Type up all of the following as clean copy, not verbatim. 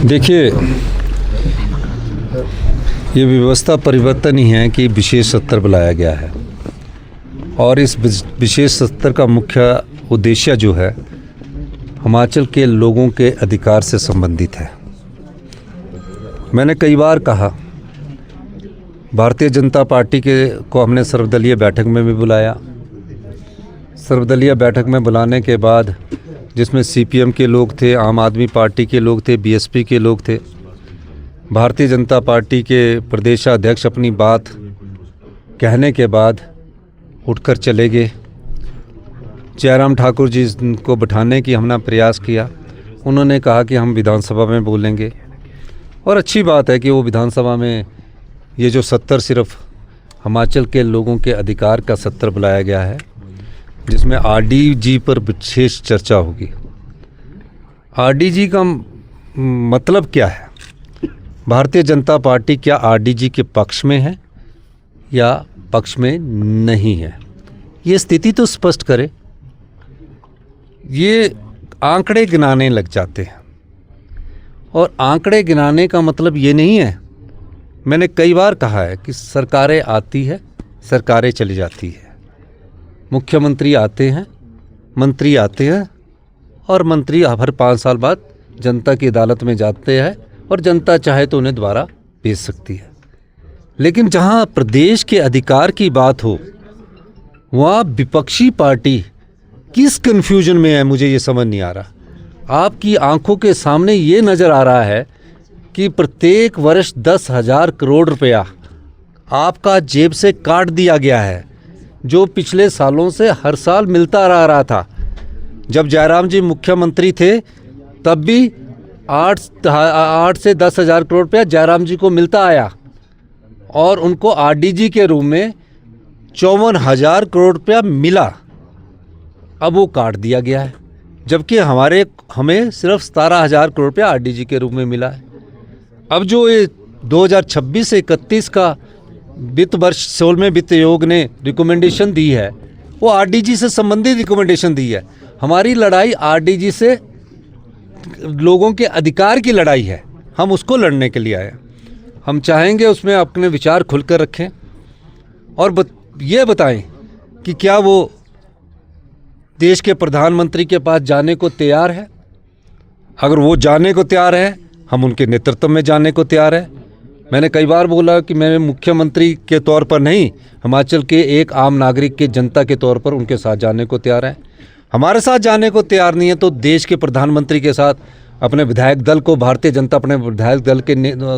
देखिए, ये व्यवस्था परिवर्तन ही है कि विशेष सत्र बुलाया गया है और इस विशेष सत्र का मुख्य उद्देश्य जो है हिमाचल के लोगों के अधिकार से संबंधित है। मैंने कई बार कहा, भारतीय जनता पार्टी को हमने सर्वदलीय बैठक में भी बुलाया। सर्वदलीय बैठक में बुलाने के बाद जिसमें सीपीएम के लोग थे, आम आदमी पार्टी के लोग थे, बीएसपी के लोग थे। भारतीय जनता पार्टी के प्रदेशाध्यक्ष अपनी बात कहने के बाद उठकर चले गए। जयराम ठाकुर जी को बिठाने की हमने प्रयास किया। उन्होंने कहा कि हम विधानसभा में बोलेंगे और अच्छी बात है कि वो विधानसभा में ये जो सत्र सिर्फ हिमाचल के लोगों के अधिकार का सत्र बुलाया गया है, जिसमें आरडीजी पर विशेष चर्चा होगी। आरडीजी का मतलब क्या है? भारतीय जनता पार्टी क्या आरडीजी के पक्ष में है या पक्ष में नहीं है? ये स्थिति तो स्पष्ट करे। ये आंकड़े गिनाने लग जाते हैं और आंकड़े गिनाने का मतलब ये नहीं है। मैंने कई बार कहा है कि सरकारें आती है, सरकारें चली जाती है। मुख्यमंत्री आते हैं, मंत्री आते हैं और मंत्री हर 5 साल बाद जनता की अदालत में जाते हैं और जनता चाहे तो उन्हें दोबारा भेज सकती है। लेकिन जहां प्रदेश के अधिकार की बात हो, वहाँ विपक्षी पार्टी किस कन्फ्यूजन में है, मुझे ये समझ नहीं आ रहा। आपकी आंखों के सामने ये नज़र आ रहा है कि प्रत्येक वर्ष 10,000 करोड़ रुपया आपका जेब से काट दिया गया है, जो पिछले सालों से हर साल मिलता आ रहा था। जब जयराम जी मुख्यमंत्री थे तब भी 8 से 10,000 करोड़ रुपया जयराम जी को मिलता आया और उनको आरडीजी के रूप में 54,000 करोड़ रुपया मिला। अब वो काट दिया गया है, जबकि हमें सिर्फ 17,000 करोड़ रुपया आरडीजी के रूप में मिला है। अब जो ये 2026 से 31 का वित्त वर्ष 16वें वित्त आयोग ने रिकमेंडेशन दी है, वो आरडीजी से संबंधित रिकमेंडेशन दी है। हमारी लड़ाई आरडीजी से लोगों के अधिकार की लड़ाई है, हम उसको लड़ने के लिए आए। हम चाहेंगे उसमें अपने विचार खुलकर रखें और ये बताएं कि क्या वो देश के प्रधानमंत्री के पास जाने को तैयार है। अगर वो जाने को तैयार है, हम उनके नेतृत्व में जाने को तैयार है। मैंने कई बार बोला कि मैं मुख्यमंत्री के तौर पर नहीं, हिमाचल के एक आम नागरिक के जनता के तौर पर उनके साथ जाने को तैयार है। हमारे साथ जाने को तैयार नहीं है तो देश के प्रधानमंत्री के साथ अपने विधायक दल को, भारतीय जनता अपने विधायक दल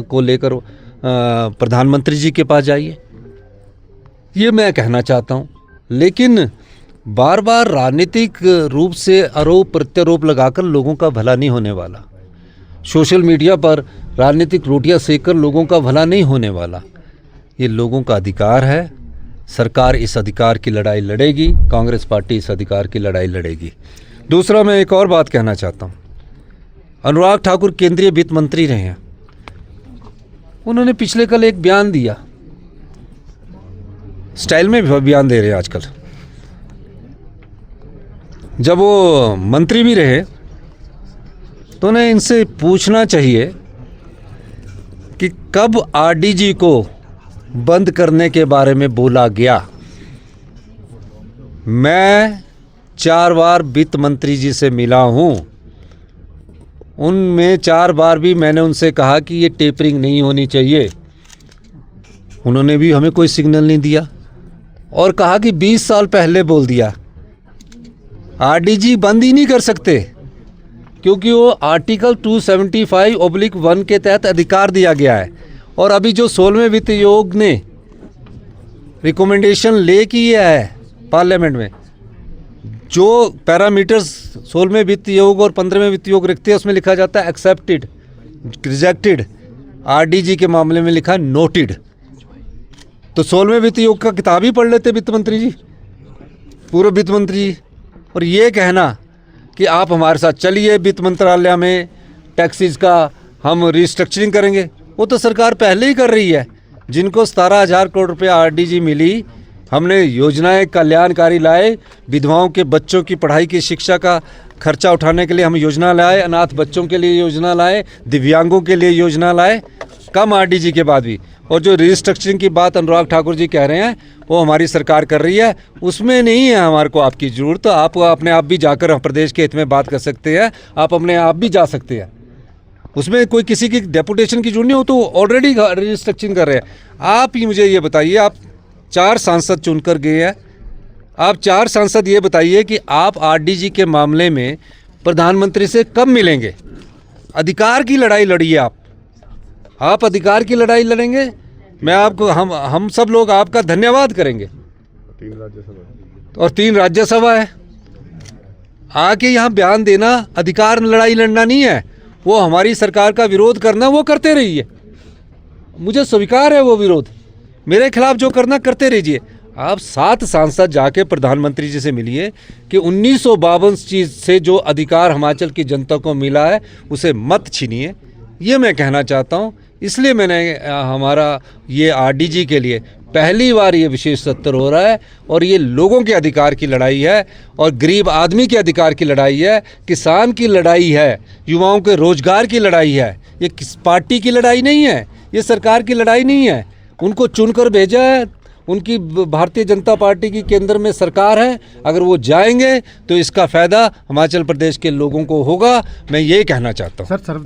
को लेकर प्रधानमंत्री जी के पास जाइए, ये मैं कहना चाहता हूँ। लेकिन बार बार राजनीतिक रूप से आरोप प्रत्यारोप लगाकर लोगों का भला नहीं होने वाला। सोशल मीडिया पर राजनीतिक रोटियां सेककर लोगों का भला नहीं होने वाला। ये लोगों का अधिकार है। सरकार इस अधिकार की लड़ाई लड़ेगी, कांग्रेस पार्टी इस अधिकार की लड़ाई लड़ेगी। दूसरा, मैं एक और बात कहना चाहता हूँ। अनुराग ठाकुर केंद्रीय वित्त मंत्री रहे हैं। उन्होंने पिछले कल एक बयान दिया, स्टाइल में भी बयान दे रहे हैं आजकल। जब वो मंत्री भी रहे तो उन्हें इनसे पूछना चाहिए कि कब आरडीजी को बंद करने के बारे में बोला गया। मैं 4 बार वित्त मंत्री जी से मिला हूं, उनमें 4 बार भी मैंने उनसे कहा कि ये टेपरिंग नहीं होनी चाहिए। उन्होंने भी हमें कोई सिग्नल नहीं दिया और कहा कि 20 साल पहले बोल दिया। आरडीजी बंद ही नहीं कर सकते क्योंकि वो आर्टिकल 275/1 के तहत अधिकार दिया गया है। और अभी जो 16वें वित्त आयोग ने रिकमेंडेशन ले की है पार्लियामेंट में, जो पैरामीटर्स 16वें वित्त आयोग और 15वें वित्त आयोग रखते हैं, उसमें लिखा जाता है एक्सेप्टेड, रिजेक्टेड। आरडीजी के मामले में लिखा नोटेड। तो 16वें वित्त आयोग का किताब ही पढ़ लेते वित्त मंत्री जी, पूर्व वित्त मंत्री जी। और ये कहना कि आप हमारे साथ चलिए वित्त मंत्रालय में टैक्सेस का हम रिस्ट्रक्चरिंग करेंगे, वो तो सरकार पहले ही कर रही है। जिनको 17,000 करोड़ रुपया आरडीजी मिली, हमने योजनाएं कल्याणकारी लाए, विधवाओं के बच्चों की पढ़ाई की शिक्षा का खर्चा उठाने के लिए हम योजना लाए, अनाथ बच्चों के लिए योजना लाए, दिव्यांगों के लिए योजना लाए, कम आरडीजी के बाद भी। और जो रिस्ट्रक्चरिंग की बात अनुराग ठाकुर जी कह रहे हैं वो हमारी सरकार कर रही है, उसमें नहीं है हमारे को आपकी ज़रूरत। तो आप अपने आप भी जाकर प्रदेश के हित में बात कर सकते हैं, आप अपने आप भी जा सकते हैं, उसमें कोई किसी की डेपुटेशन की जरूरत नहीं हो, तो ऑलरेडी रिस्ट्रक्चरिंग कर रहे हैं। आप ही मुझे ये बताइए, आप 4 सांसद चुनकर गए हैं, आप 4 सांसद ये बताइए कि आप आरडीजी के मामले में प्रधानमंत्री से कब मिलेंगे? अधिकार की लड़ाई लड़िए आप अधिकार की लड़ाई लड़ेंगे, मैं आपको हम सब लोग आपका धन्यवाद करेंगे। 3 राज्यसभा और 3 राज्यसभा है, आके यहाँ बयान देना अधिकार लड़ाई लड़ना नहीं है, वो हमारी सरकार का विरोध करना वो करते रहिए, मुझे स्वीकार है वो विरोध, मेरे खिलाफ जो करना करते रहिए। आप 7 सांसद जाके प्रधानमंत्री जी से मिलिए कि 1952 चीज़ से जो अधिकार हिमाचल की जनता को मिला है उसे मत छीनिए, ये मैं कहना चाहता हूँ। इसलिए मैंने हमारा ये आरडीजी के लिए पहली बार ये विशेष सत्र हो रहा है, और ये लोगों के अधिकार की लड़ाई है, और गरीब आदमी के अधिकार की लड़ाई है, किसान की लड़ाई है, युवाओं के रोजगार की लड़ाई है। ये किस पार्टी की लड़ाई नहीं है, ये सरकार की लड़ाई नहीं है। उनको चुनकर भेजा है, उनकी भारतीय जनता पार्टी की केंद्र में सरकार है, अगर वो जाएंगे तो इसका फ़ायदा हिमाचल प्रदेश के लोगों को होगा, मैं ये कहना चाहता हूँ। सर